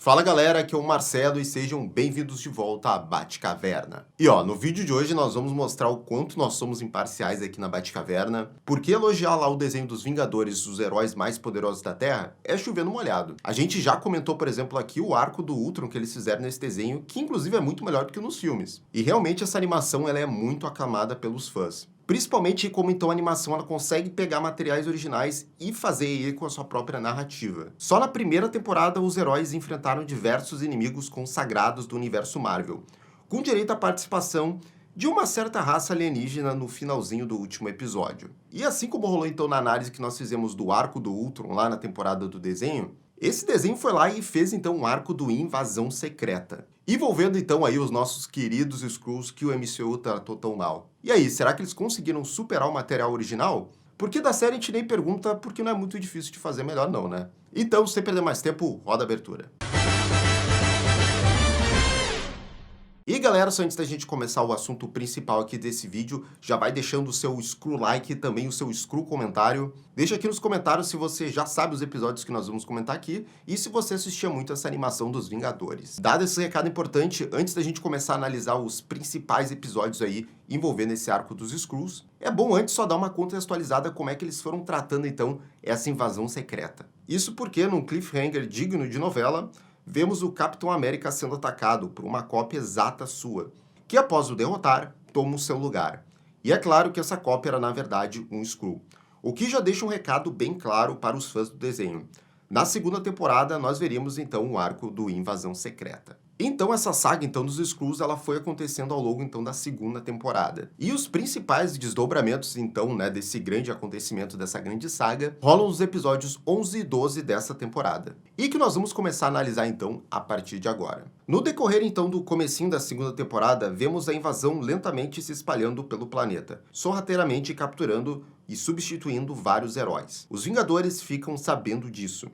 Fala galera, aqui é o Marcelo e sejam bem-vindos de volta à Batcaverna. E no vídeo de hoje nós vamos mostrar o quanto nós somos imparciais aqui na Batcaverna, porque elogiar lá o desenho dos Vingadores, os heróis mais poderosos da Terra, é chover no molhado. A gente já comentou, por exemplo, aqui o arco do Ultron que eles fizeram nesse desenho, que inclusive é muito melhor do que nos filmes. E realmente essa animação ela é muito aclamada pelos fãs. Principalmente como então a animação ela consegue pegar materiais originais e fazer ele com a sua própria narrativa. Só na primeira temporada os heróis enfrentaram diversos inimigos consagrados do universo Marvel, com direito à participação de uma certa raça alienígena no finalzinho do último episódio. E assim como rolou então na análise que nós fizemos do arco do Ultron lá na temporada do desenho, esse desenho foi lá e fez então um arco do Invasão Secreta, envolvendo então aí os nossos queridos Skrulls que o MCU tratou tão mal. E aí, será que eles conseguiram superar o material original? Porque da série a gente nem pergunta, porque não é muito difícil de fazer melhor não, né? Então, sem perder mais tempo, roda a abertura. E galera, só antes da gente começar o assunto principal aqui desse vídeo, já vai deixando o seu Skrull like e também o seu Skrull comentário. Deixa aqui nos comentários se você já sabe os episódios que nós vamos comentar aqui e se você assistia muito essa animação dos Vingadores. Dado esse recado importante, antes da gente começar a analisar os principais episódios aí envolvendo esse arco dos Skrulls, é bom antes só dar uma contextualizada como é que eles foram tratando então essa invasão secreta. Isso porque num cliffhanger digno de novela, vemos o Capitão América sendo atacado por uma cópia exata sua, que após o derrotar, toma o seu lugar. E é claro que essa cópia era na verdade um Skrull, o que já deixa um recado bem claro para os fãs do desenho. Na segunda temporada, nós veríamos então o arco do Invasão Secreta. Então essa saga então dos Skrulls ela foi acontecendo ao longo então da segunda temporada. E os principais desdobramentos então, desse grande acontecimento, dessa grande saga, rolam nos episódios 11 e 12 dessa temporada. E que nós vamos começar a analisar então a partir de agora. No decorrer então do comecinho da segunda temporada, vemos a invasão lentamente se espalhando pelo planeta, sorrateiramente capturando e substituindo vários heróis. Os Vingadores ficam sabendo disso,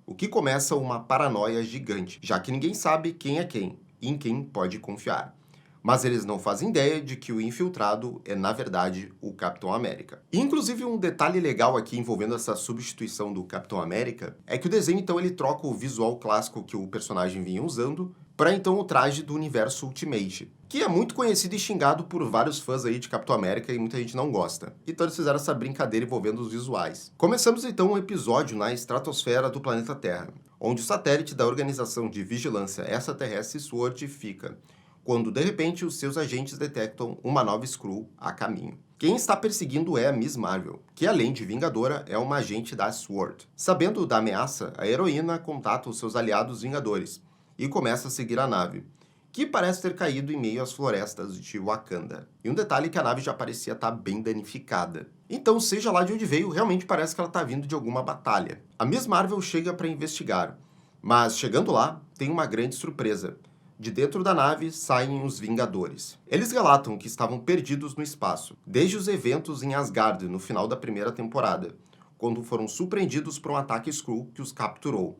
o que começa uma paranoia gigante, já que ninguém sabe quem é quem e em quem pode confiar. Mas eles não fazem ideia de que o infiltrado é, na verdade, o Capitão América. E, inclusive, um detalhe legal aqui envolvendo essa substituição do Capitão América é que o desenho, então, ele troca o visual clássico que o personagem vinha usando para, então, o traje do universo Ultimate, que é muito conhecido e xingado por vários fãs aí de Capitão América e muita gente não gosta. Então eles fizeram essa brincadeira envolvendo os visuais. Começamos então um episódio na estratosfera do planeta Terra, onde o satélite da Organização de Vigilância Extraterrestre SWORD fica, quando de repente os seus agentes detectam uma nova Skrull a caminho. Quem está perseguindo é a Miss Marvel, que além de Vingadora é uma agente da SWORD. Sabendo da ameaça, a heroína contata os seus aliados Vingadores e começa a seguir a nave, que parece ter caído em meio às florestas de Wakanda. E um detalhe é que a nave já parecia estar bem danificada. Então, seja lá de onde veio, realmente parece que ela está vindo de alguma batalha. A Miss Marvel chega para investigar, mas chegando lá, tem uma grande surpresa. De dentro da nave saem os Vingadores. Eles relatam que estavam perdidos no espaço, desde os eventos em Asgard no final da primeira temporada, quando foram surpreendidos por um ataque Skrull que os capturou,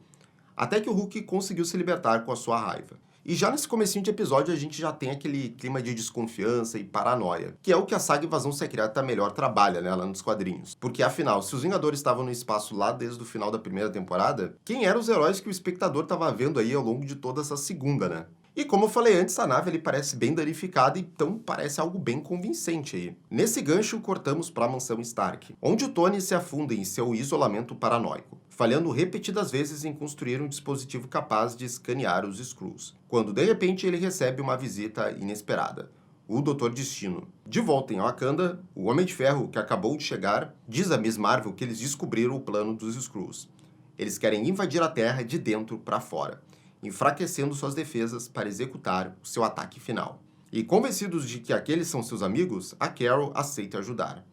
até que o Hulk conseguiu se libertar com a sua raiva. E já nesse comecinho de episódio a gente já tem aquele clima de desconfiança e paranoia, que é o que a saga Invasão Secreta melhor trabalha, lá nos quadrinhos. Porque afinal, se os Vingadores estavam no espaço lá desde o final da primeira temporada, quem eram os heróis que o espectador estava vendo aí ao longo de toda essa segunda, né? E como eu falei antes, a nave ele parece bem danificada, então parece algo bem convincente aí. Nesse gancho, cortamos para a mansão Stark, onde o Tony se afunda em seu isolamento paranoico, falhando repetidas vezes em construir um dispositivo capaz de escanear os Skrulls, quando de repente ele recebe uma visita inesperada. O Doutor Destino. De volta em Wakanda, o Homem de Ferro, que acabou de chegar, diz a Miss Marvel que eles descobriram o plano dos Skrulls. Eles querem invadir a Terra de dentro para fora, enfraquecendo suas defesas para executar o seu ataque final. E convencidos de que aqueles são seus amigos, a Carol aceita ajudar.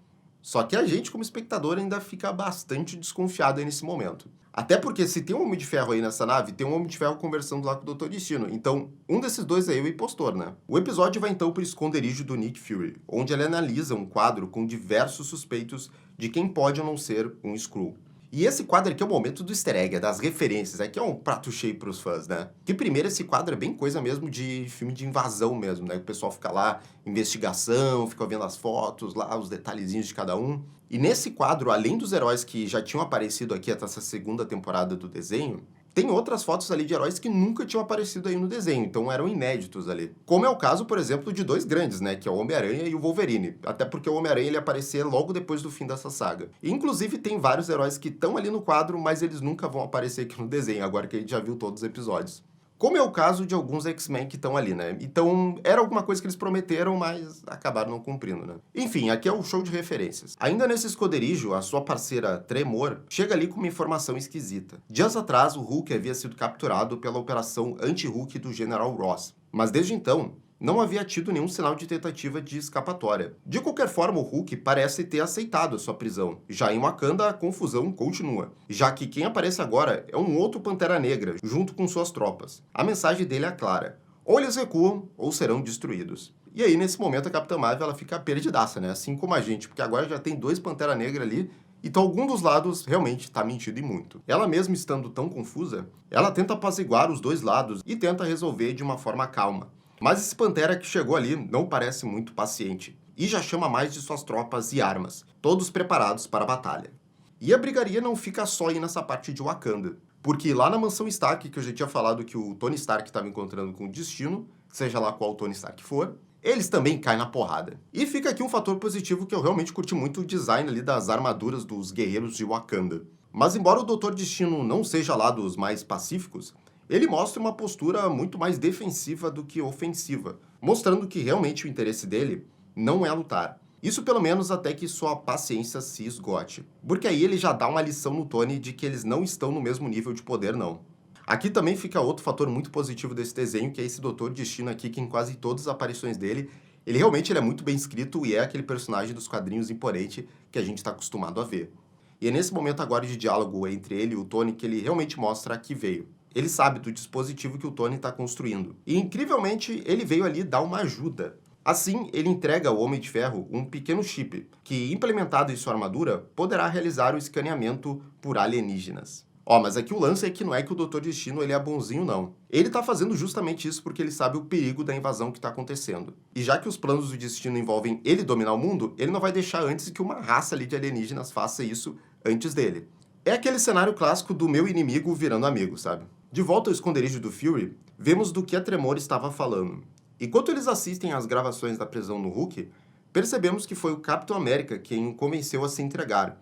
Só que a gente, como espectador, ainda fica bastante desconfiado aí nesse momento. Até porque se tem um Homem de Ferro aí nessa nave, tem um Homem de Ferro conversando lá com o Dr. Destino. Então, um desses dois é o impostor, né? O episódio vai então para o esconderijo do Nick Fury, onde ele analisa um quadro com diversos suspeitos de quem pode ou não ser um Skrull. E esse quadro aqui é o momento do easter egg, das referências. Aqui é um prato cheio pros fãs, né? Que primeiro esse quadro é bem coisa mesmo de filme de invasão mesmo, né? O pessoal fica lá, investigação, fica vendo as fotos lá, os detalhezinhos de cada um. E nesse quadro, além dos heróis que já tinham aparecido aqui até essa segunda temporada do desenho, tem outras fotos ali de heróis que nunca tinham aparecido aí no desenho, então eram inéditos ali. Como é o caso, por exemplo, de dois grandes, né, que é o Homem-Aranha e o Wolverine. Até porque o Homem-Aranha ele aparecer logo depois do fim dessa saga. E, inclusive, tem vários heróis que estão ali no quadro, mas eles nunca vão aparecer aqui no desenho, agora que a gente já viu todos os episódios. Como é o caso de alguns X-Men que estão ali, né? Então, era alguma coisa que eles prometeram, mas acabaram não cumprindo, né? Enfim, aqui é o show de referências. Ainda nesse esconderijo, a sua parceira Tremor chega ali com uma informação esquisita. Dias atrás, o Hulk havia sido capturado pela operação anti-Hulk do General Ross. Mas desde então, não havia tido nenhum sinal de tentativa de escapatória. De qualquer forma, o Hulk parece ter aceitado a sua prisão. Já em Wakanda, a confusão continua, já que quem aparece agora é um outro Pantera Negra, junto com suas tropas. A mensagem dele é clara: ou eles recuam, ou serão destruídos. E aí, nesse momento, a Capitã Marvel ela fica perdidaça, né? Assim como a gente, porque agora já tem dois Pantera Negra ali, então, algum dos lados realmente está mentindo e muito. Ela mesma estando tão confusa, ela tenta apaziguar os dois lados e tenta resolver de uma forma calma. Mas esse Pantera que chegou ali não parece muito paciente, e já chama mais de suas tropas e armas, todos preparados para a batalha. E a brigaria não fica só aí nessa parte de Wakanda, porque lá na mansão Stark, que eu já tinha falado que o Tony Stark estava encontrando com o Destino, seja lá qual Tony Stark for, eles também caem na porrada. E fica aqui um fator positivo que eu realmente curti muito o design ali das armaduras dos guerreiros de Wakanda. Mas embora o Doutor Destino não seja lá dos mais pacíficos, ele mostra uma postura muito mais defensiva do que ofensiva, mostrando que realmente o interesse dele não é lutar. Isso pelo menos até que sua paciência se esgote. Porque aí ele já dá uma lição no Tony de que eles não estão no mesmo nível de poder não. Aqui também fica outro fator muito positivo desse desenho, que é esse Doutor Destino aqui, que em quase todas as aparições dele, ele realmente é muito bem escrito e é aquele personagem dos quadrinhos imponente que a gente está acostumado a ver. E é nesse momento agora de diálogo entre ele e o Tony que ele realmente mostra que veio. Ele sabe do dispositivo que o Tony está construindo. E, incrivelmente, ele veio ali dar uma ajuda. Assim, ele entrega ao Homem de Ferro um pequeno chip, que, implementado em sua armadura, poderá realizar o escaneamento por alienígenas. Mas aqui o lance é que não é que o Doutor Destino ele é bonzinho, não. Ele tá fazendo justamente isso porque ele sabe o perigo da invasão que tá acontecendo. E já que os planos do Destino envolvem ele dominar o mundo, ele não vai deixar antes que uma raça ali de alienígenas faça isso antes dele. É aquele cenário clássico do meu inimigo virando amigo, sabe? De volta ao esconderijo do Fury, vemos do que a Tremor estava falando. Enquanto eles assistem às gravações da prisão no Hulk, percebemos que foi o Capitão América quem o convenceu a se entregar.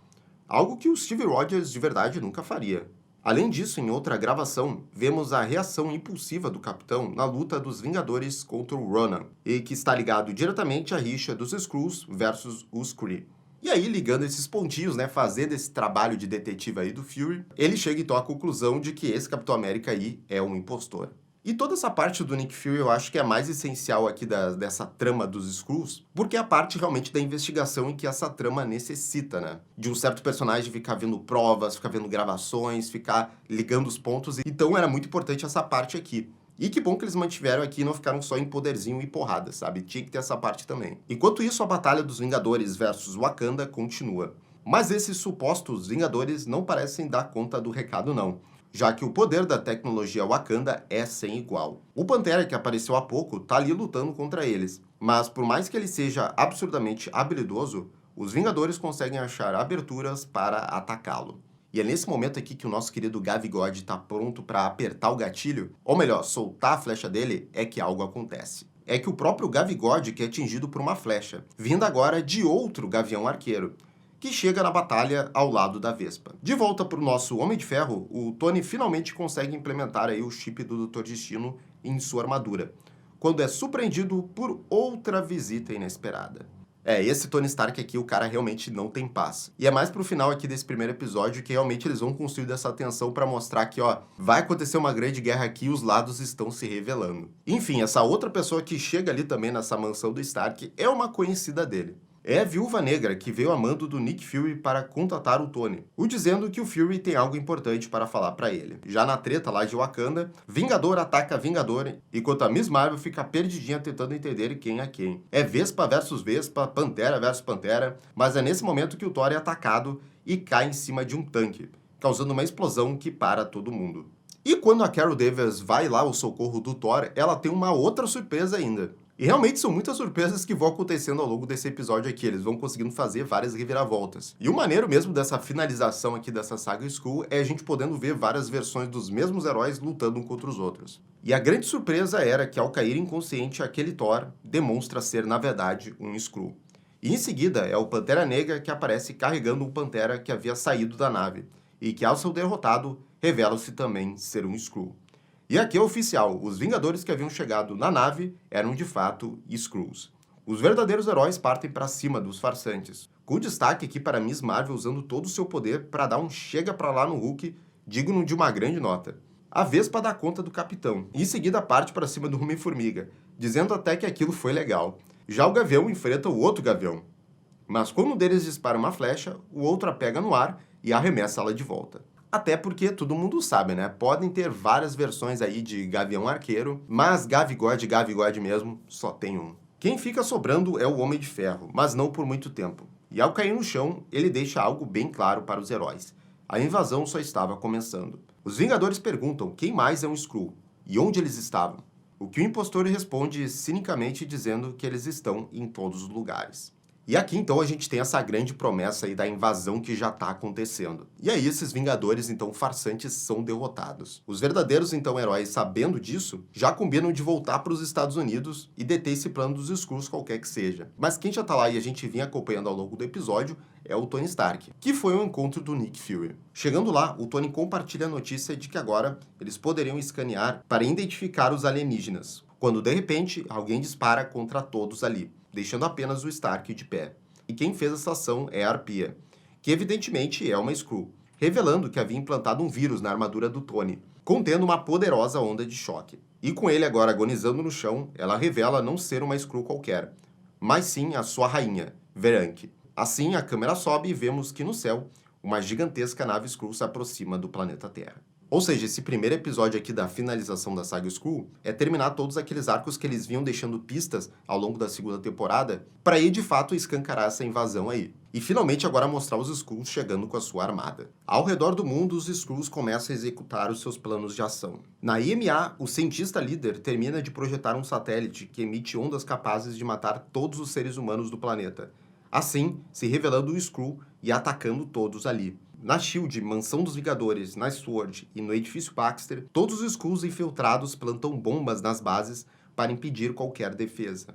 Algo que o Steve Rogers de verdade nunca faria. Além disso, em outra gravação, vemos a reação impulsiva do Capitão na luta dos Vingadores contra o Ronan, e que está ligado diretamente à rixa dos Skrulls versus os Kree. E aí, ligando esses pontinhos, né, fazendo esse trabalho de detetive aí do Fury, ele chega então à conclusão de que esse Capitão América aí é um impostor. E toda essa parte do Nick Fury eu acho que é a mais essencial aqui dessa trama dos Skrulls, porque é a parte realmente da investigação em que essa trama necessita, né? De um certo personagem ficar vendo provas, ficar vendo gravações, ficar ligando os pontos. Então era muito importante essa parte aqui. E que bom que eles mantiveram aqui e não ficaram só em poderzinho e porrada, sabe? Tinha que ter essa parte também. Enquanto isso, a batalha dos Vingadores versus Wakanda continua. Mas esses supostos Vingadores não parecem dar conta do recado, não. Já que o poder da tecnologia Wakanda é sem igual. O Pantera, que apareceu há pouco, tá ali lutando contra eles. Mas por mais que ele seja absurdamente habilidoso, os Vingadores conseguem achar aberturas para atacá-lo. E é nesse momento aqui que o nosso querido Gavigode está pronto para apertar o gatilho, ou melhor, soltar a flecha dele, é que algo acontece. É que o próprio Gavigode que é atingido por uma flecha, vinda agora de outro Gavião Arqueiro, que chega na batalha ao lado da Vespa. De volta para o nosso Homem de Ferro, o Tony finalmente consegue implementar aí o chip do Doutor Destino em sua armadura, quando é surpreendido por outra visita inesperada. Esse Tony Stark aqui, o cara realmente não tem paz. E é mais pro final aqui desse primeiro episódio que realmente eles vão construir essa tensão pra mostrar que, vai acontecer uma grande guerra aqui e os lados estão se revelando. Enfim, essa outra pessoa que chega ali também nessa mansão do Stark é uma conhecida dele. É a Viúva Negra, que veio a mando do Nick Fury para contatar o Tony, o dizendo que o Fury tem algo importante para falar para ele. Já na treta lá de Wakanda, Vingador ataca Vingador, enquanto a Miss Marvel fica perdidinha tentando entender quem é quem. É Vespa versus Vespa, Pantera versus Pantera, mas é nesse momento que o Thor é atacado e cai em cima de um tanque, causando uma explosão que para todo mundo. E quando a Carol Danvers vai lá ao socorro do Thor, ela tem uma outra surpresa ainda. E realmente são muitas surpresas que vão acontecendo ao longo desse episódio aqui, eles vão conseguindo fazer várias reviravoltas. E o maneiro mesmo dessa finalização aqui dessa saga Skrull é a gente podendo ver várias versões dos mesmos heróis lutando um contra os outros. E a grande surpresa era que ao cair inconsciente, aquele Thor demonstra ser, na verdade, um Skrull. E em seguida é o Pantera Negra que aparece carregando um Pantera que havia saído da nave, e que ao ser derrotado, revela-se também ser um Skrull. E aqui é oficial, os Vingadores que haviam chegado na nave eram de fato Skrulls. Os verdadeiros heróis partem para cima dos farsantes, com destaque aqui para Miss Marvel usando todo o seu poder para dar um chega pra lá no Hulk, digno de uma grande nota. A Vespa dá conta do Capitão, e em seguida parte para cima do Homem-Formiga, dizendo até que aquilo foi legal. Já o Gavião enfrenta o outro Gavião, mas quando um deles dispara uma flecha, o outro a pega no ar e arremessa ela de volta. Até porque todo mundo sabe, né? Podem ter várias versões aí de Gavião Arqueiro, mas Gavigode mesmo, só tem um. Quem fica sobrando é o Homem de Ferro, mas não por muito tempo. E ao cair no chão, ele deixa algo bem claro para os heróis. A invasão só estava começando. Os Vingadores perguntam quem mais é um Skrull e onde eles estavam. O que o impostor responde cinicamente dizendo que eles estão em todos os lugares. E aqui, então, a gente tem essa grande promessa aí da invasão que já está acontecendo. E aí, esses Vingadores, então, farsantes, são derrotados. Os verdadeiros, então, heróis, sabendo disso, já combinam de voltar para os Estados Unidos e deter esse plano dos Skrulls, qualquer que seja. Mas quem já tá lá e a gente vinha acompanhando ao longo do episódio é o Tony Stark, que foi ao encontro do Nick Fury. Chegando lá, o Tony compartilha a notícia de que agora eles poderiam escanear para identificar os alienígenas, quando, de repente, alguém dispara contra todos ali, deixando apenas o Stark de pé. E quem fez essa ação é a Arpia, que evidentemente é uma Skrull, revelando que havia implantado um vírus na armadura do Tony, contendo uma poderosa onda de choque. E com ele agora agonizando no chão, ela revela não ser uma Skrull qualquer, mas sim a sua rainha, Veranke. Assim, a câmera sobe e vemos que no céu, uma gigantesca nave Skrull se aproxima do planeta Terra. Ou seja, esse primeiro episódio aqui da finalização da saga Skrull é terminar todos aqueles arcos que eles vinham deixando pistas ao longo da segunda temporada para aí de fato escancarar essa invasão aí. E finalmente agora mostrar os Skrulls chegando com a sua armada. Ao redor do mundo, os Skrulls começam a executar os seus planos de ação. Na IMA, o cientista líder termina de projetar um satélite que emite ondas capazes de matar todos os seres humanos do planeta. Assim, se revelando o Skrull e atacando todos ali. Na SHIELD, Mansão dos Vingadores, na SWORD e no Edifício Baxter, todos os Skrulls infiltrados plantam bombas nas bases para impedir qualquer defesa.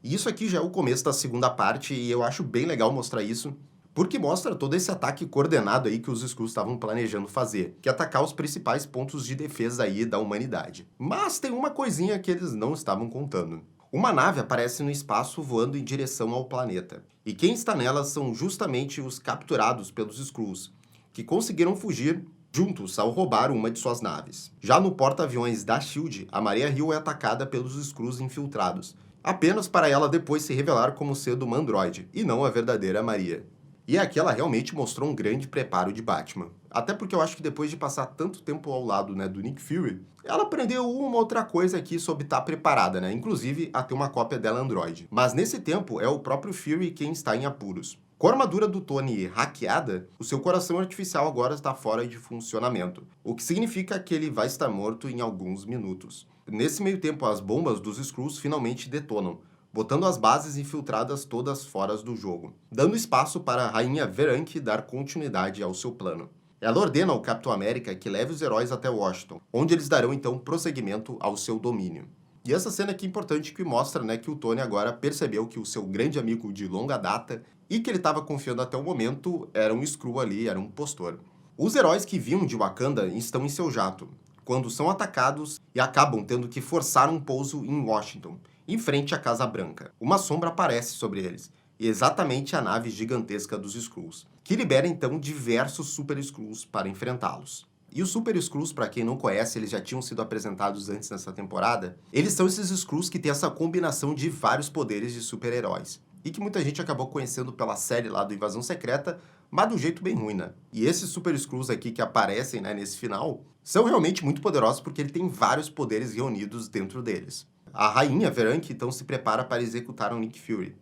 E isso aqui já é o começo da segunda parte e eu acho bem legal mostrar isso, porque mostra todo esse ataque coordenado aí que os Skrulls estavam planejando fazer, que é atacar os principais pontos de defesa aí da humanidade. Mas tem uma coisinha que eles não estavam contando. Uma nave aparece no espaço voando em direção ao planeta. E quem está nela são justamente os capturados pelos Skrulls, que conseguiram fugir juntos ao roubar uma de suas naves. Já no porta-aviões da SHIELD, a Maria Hill é atacada pelos Skrulls infiltrados, apenas para ela depois se revelar como sendo uma androide, e não a verdadeira Maria. E aqui ela realmente mostrou um grande preparo de Batman. Até porque eu acho que depois de passar tanto tempo ao lado, né, do Nick Fury, ela aprendeu uma outra coisa aqui sobre estar preparada, né? Inclusive a ter uma cópia dela Android. Mas nesse tempo é o próprio Fury quem está em apuros. Com a armadura do Tony hackeada, o seu coração artificial agora está fora de funcionamento, o que significa que ele vai estar morto em alguns minutos. Nesse meio tempo, as bombas dos Skrulls finalmente detonam, botando as bases infiltradas todas fora do jogo, dando espaço para a Rainha Veranke dar continuidade ao seu plano. Ela ordena ao Capitão América que leve os heróis até Washington, onde eles darão então prosseguimento ao seu domínio. E essa cena aqui é importante que mostra, né, que o Tony agora percebeu que o seu grande amigo de longa data e que ele estava confiando até o momento era um Skrull ali, era um impostor. Os heróis que vinham de Wakanda estão em seu jato, quando são atacados e acabam tendo que forçar um pouso em Washington, em frente à Casa Branca. Uma sombra aparece sobre eles, e exatamente a nave gigantesca dos Skrulls, que libera então diversos Super Skrulls para enfrentá-los. E os Super Skrulls, para quem não conhece, eles já tinham sido apresentados antes nessa temporada. Eles são esses Skrulls que têm essa combinação de vários poderes de super-heróis. E que muita gente acabou conhecendo pela série lá do Invasão Secreta, mas de um jeito bem ruim, né? E esses Super Skrulls aqui que aparecem, né, nesse final, são realmente muito poderosos porque ele tem vários poderes reunidos dentro deles. A Rainha Veranke então se prepara para executar o Nick Fury,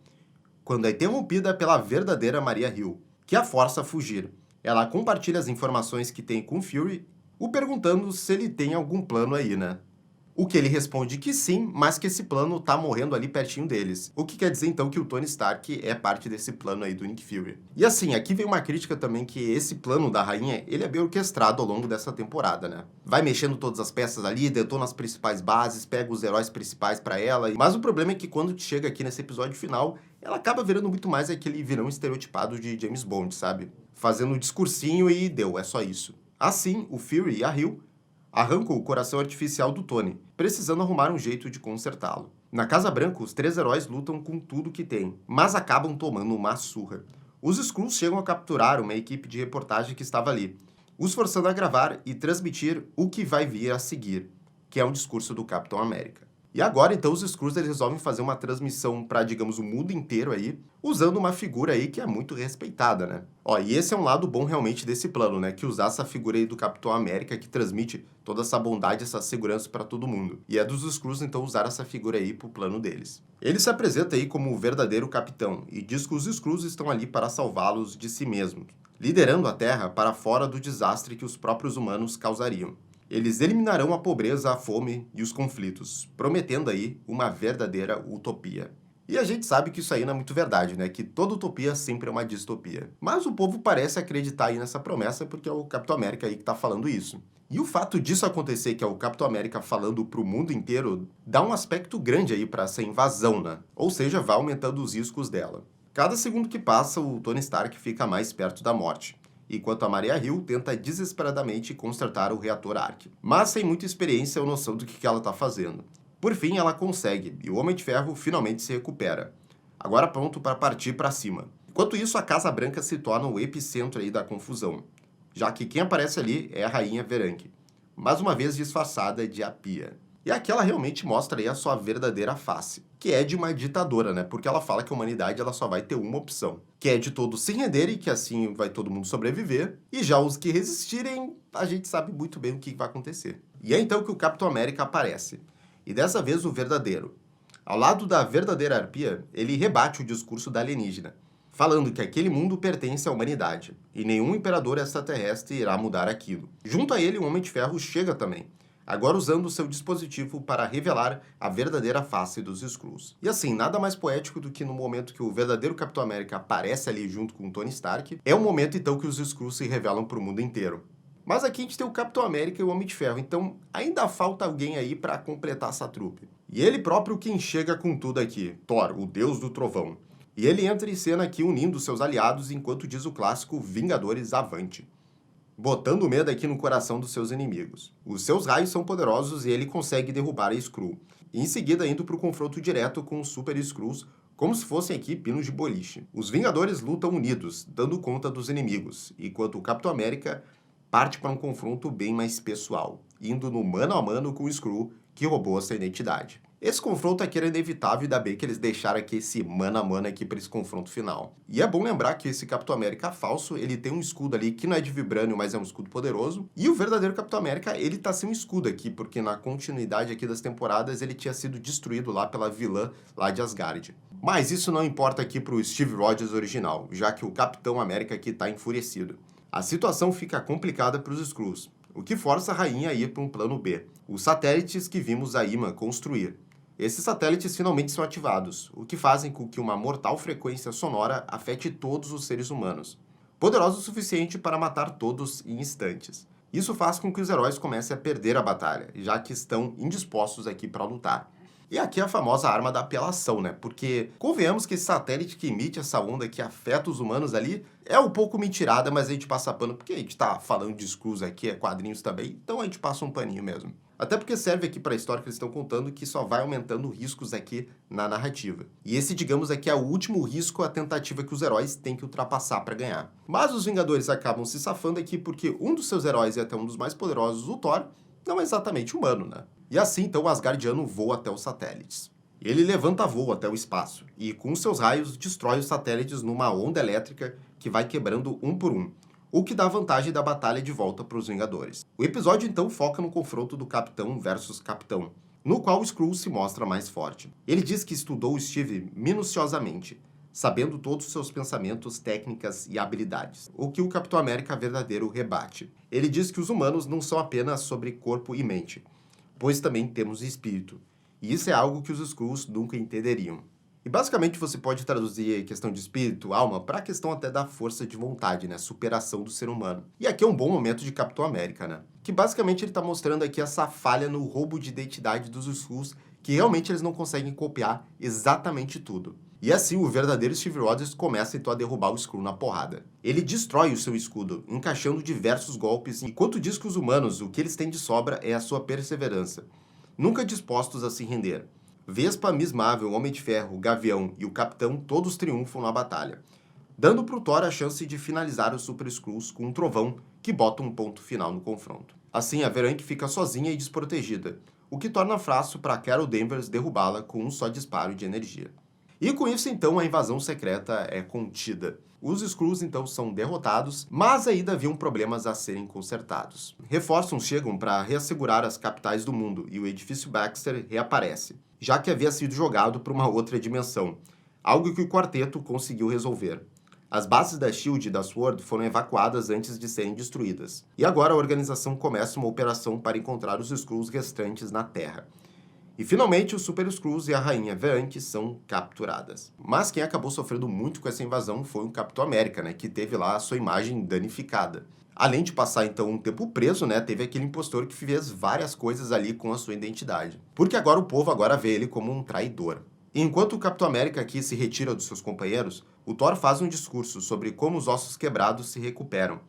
quando é interrompida pela verdadeira Maria Hill, que a força a fugir. Ela compartilha as informações que tem com Fury, o perguntando se ele tem algum plano aí, né? O que ele responde que sim, mas que esse plano tá morrendo ali pertinho deles. O que quer dizer então que o Tony Stark é parte desse plano aí do Nick Fury. E assim, aqui vem uma crítica também que esse plano da rainha, ele é bem orquestrado ao longo dessa temporada, né? Vai mexendo todas as peças ali, detona as principais bases, pega os heróis principais pra ela. Mas o problema é que quando chega aqui nesse episódio final, ela acaba virando muito mais aquele vilão estereotipado de James Bond, sabe? Fazendo um discursinho e deu, é só isso. Assim, o Fury e a Hill arrancam o coração artificial do Tony, precisando arrumar um jeito de consertá-lo. Na Casa Branca, os três heróis lutam com tudo que têm, mas acabam tomando uma surra. Os Skrulls chegam a capturar uma equipe de reportagem que estava ali, os forçando a gravar e transmitir o que vai vir a seguir, que é um discurso do Capitão América. E agora, então, os Skrulls eles resolvem fazer uma transmissão para, digamos, o mundo inteiro aí, usando uma figura aí que é muito respeitada, né? Ó, e esse é um lado bom realmente desse plano, né? Que usar essa figura aí do Capitão América que transmite toda essa bondade, essa segurança para todo mundo. E é dos Skrulls, então, usar essa figura aí pro plano deles. Ele se apresenta aí como o verdadeiro capitão e diz que os Skrulls estão ali para salvá-los de si mesmos, liderando a Terra para fora do desastre que os próprios humanos causariam. Eles eliminarão a pobreza, a fome e os conflitos, prometendo aí uma verdadeira utopia. E a gente sabe que isso aí não é muito verdade, né? Que toda utopia sempre é uma distopia. Mas o povo parece acreditar aí nessa promessa porque é o Capitão América aí que tá falando isso. E o fato disso acontecer, que é o Capitão América falando pro mundo inteiro, dá um aspecto grande aí para essa invasão, né? Ou seja, vai aumentando os riscos dela. Cada segundo que passa, o Tony Stark fica mais perto da morte, enquanto a Maria Hill tenta desesperadamente consertar o reator Ark, mas sem muita experiência ou noção do que ela está fazendo. Por fim, ela consegue, e o Homem de Ferro finalmente se recupera, agora pronto para partir para cima. Enquanto isso, a Casa Branca se torna o epicentro aí da confusão, já que quem aparece ali é a Rainha Veranque, mais uma vez disfarçada de Apia. E aqui ela realmente mostra aí a sua verdadeira face, que é de uma ditadora, né? Porque ela fala que a humanidade ela só vai ter uma opção, que é de todos se renderem, que assim vai todo mundo sobreviver, e já os que resistirem, a gente sabe muito bem o que vai acontecer. E é então que o Capitão América aparece, e dessa vez o verdadeiro. Ao lado da verdadeira arpia, ele rebate o discurso da alienígena, falando que aquele mundo pertence à humanidade, e nenhum imperador extraterrestre irá mudar aquilo. Junto a ele, o Homem de Ferro chega também, agora usando seu dispositivo para revelar a verdadeira face dos Skrulls. E assim, nada mais poético do que no momento que o verdadeiro Capitão América aparece ali junto com o Tony Stark, é o momento então que os Skrulls se revelam para o mundo inteiro. Mas aqui a gente tem o Capitão América e o Homem de Ferro, então ainda falta alguém aí para completar essa trupe. E ele próprio quem chega com tudo aqui, Thor, o deus do trovão. E ele entra em cena aqui unindo seus aliados enquanto diz o clássico Vingadores Avante, botando medo aqui no coração dos seus inimigos. Os seus raios são poderosos e ele consegue derrubar a Skrull. E em seguida indo para o confronto direto com os Super Skrulls, como se fossem aqui pinos de boliche. Os Vingadores lutam unidos, dando conta dos inimigos, enquanto o Capitão América parte para um confronto bem mais pessoal, indo no mano a mano com o Skrull, que roubou essa identidade. Esse confronto aqui era inevitável, ainda bem que eles deixaram aqui esse mano a mano aqui para esse confronto final. E é bom lembrar que esse Capitão América falso, ele tem um escudo ali que não é de vibrânio, mas é um escudo poderoso. E o verdadeiro Capitão América, ele tá sem um escudo aqui, porque na continuidade aqui das temporadas ele tinha sido destruído lá pela vilã lá de Asgard. Mas isso não importa aqui pro Steve Rogers original, já que o Capitão América aqui tá enfurecido. A situação fica complicada para os Skrulls, o que força a rainha a ir para um plano B, os satélites que vimos a Ima construir. Esses satélites finalmente são ativados, o que fazem com que uma mortal frequência sonora afete todos os seres humanos, poderoso o suficiente para matar todos em instantes. Isso faz com que os heróis comecem a perder a batalha, já que estão indispostos aqui para lutar. E aqui a famosa arma da apelação, né? Porque convenhamos que esse satélite que emite essa onda que afeta os humanos ali é um pouco mentirada, mas a gente passa pano porque a gente tá falando de Skrulls aqui, é quadrinhos também, então a gente passa um paninho mesmo. Até porque serve aqui para a história que eles estão contando que só vai aumentando riscos aqui na narrativa. E esse, digamos, aqui é o último risco, a tentativa que os heróis têm que ultrapassar para ganhar. Mas os Vingadores acabam se safando aqui porque um dos seus heróis e até um dos mais poderosos, o Thor, não é exatamente humano, né? E assim, então, o Asgardiano voa até os satélites. Ele levanta voo até o espaço e, com seus raios, destrói os satélites numa onda elétrica que vai quebrando um por um, o que dá vantagem da batalha de volta para os Vingadores. O episódio, então, foca no confronto do Capitão versus Capitão, no qual o Skrull se mostra mais forte. Ele diz que estudou o Steve minuciosamente, sabendo todos os seus pensamentos, técnicas e habilidades, o que o Capitão América verdadeiro rebate. Ele diz que os humanos não são apenas sobre corpo e mente, pois também temos espírito. E isso é algo que os Skrulls nunca entenderiam. E basicamente você pode traduzir a questão de espírito, alma, para a questão até da força de vontade, né? Superação do ser humano. E aqui é um bom momento de Capitão América, né? Que basicamente ele está mostrando aqui essa falha no roubo de identidade dos Skrulls, que realmente eles não conseguem copiar exatamente tudo. E assim, o verdadeiro Steve Rogers começa então a derrubar o Skrull na porrada. Ele destrói o seu escudo, encaixando diversos golpes, enquanto diz que os humanos, o que eles têm de sobra é a sua perseverança, nunca dispostos a se render. Vespa, Miss Marvel, Homem de Ferro, Gavião e o Capitão todos triunfam na batalha, dando pro Thor a chance de finalizar os Super Skrulls com um trovão que bota um ponto final no confronto. Assim, a Veranke fica sozinha e desprotegida, o que torna fácil para Carol Danvers derrubá-la com um só disparo de energia. E com isso, então, a invasão secreta é contida. Os Skrulls, então, são derrotados, mas ainda haviam problemas a serem consertados. Reforços chegam para reassegurar as capitais do mundo e o edifício Baxter reaparece, já que havia sido jogado para uma outra dimensão, algo que o quarteto conseguiu resolver. As bases da SHIELD e da SWORD foram evacuadas antes de serem destruídas. E agora a organização começa uma operação para encontrar os Skrulls restantes na Terra. E finalmente os Super Skrulls e a Rainha Veranke são capturadas. Mas quem acabou sofrendo muito com essa invasão foi o Capitão América, né, que teve lá a sua imagem danificada. Além de passar então um tempo preso, né, teve aquele impostor que fez várias coisas ali com a sua identidade. Porque agora o povo agora vê ele como um traidor. E enquanto o Capitão América aqui se retira dos seus companheiros, o Thor faz um discurso sobre como os ossos quebrados se recuperam.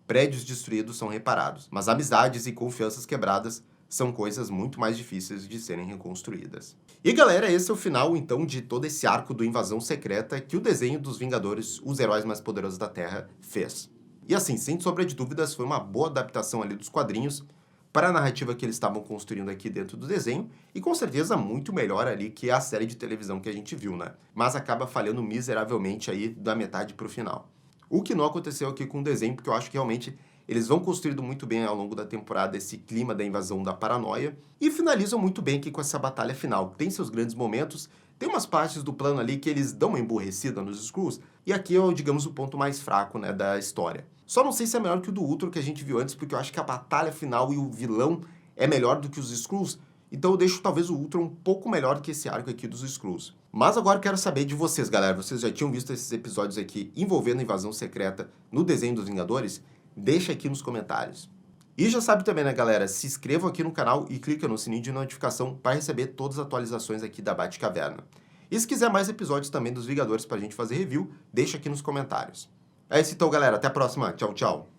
Prédios destruídos são reparados, mas amizades e confianças quebradas são coisas muito mais difíceis de serem reconstruídas. E galera, esse é o final então de todo esse arco do Invasão Secreta que o desenho dos Vingadores, os heróis mais poderosos da Terra, fez. E assim, sem sombra de dúvidas, foi uma boa adaptação ali dos quadrinhos para a narrativa que eles estavam construindo aqui dentro do desenho, e com certeza muito melhor ali que a série de televisão que a gente viu, né? Mas acaba falhando miseravelmente aí da metade pro final. O que não aconteceu aqui com o desenho, porque eu acho que realmente eles vão construindo muito bem ao longo da temporada esse clima da invasão da paranoia e finalizam muito bem aqui com essa batalha final. Tem seus grandes momentos, tem umas partes do plano ali que eles dão uma emburrecida nos Skrulls, e aqui é, digamos, o ponto mais fraco, né, da história. Só não sei se é melhor que o do Ultron que a gente viu antes, porque eu acho que a batalha final e o vilão é melhor do que os Skrulls, então eu deixo talvez o Ultron um pouco melhor que esse arco aqui dos Skrulls. Mas agora eu quero saber de vocês, galera. Vocês já tinham visto esses episódios aqui envolvendo a invasão secreta no desenho dos Vingadores? Deixa aqui nos comentários. E já sabe também, né, galera? Se inscrevam aqui no canal e clica no sininho de notificação para receber todas as atualizações aqui da Batcaverna. E se quiser mais episódios também dos Vingadores pra gente fazer review, deixa aqui nos comentários. É isso então, galera. Até a próxima. Tchau, tchau.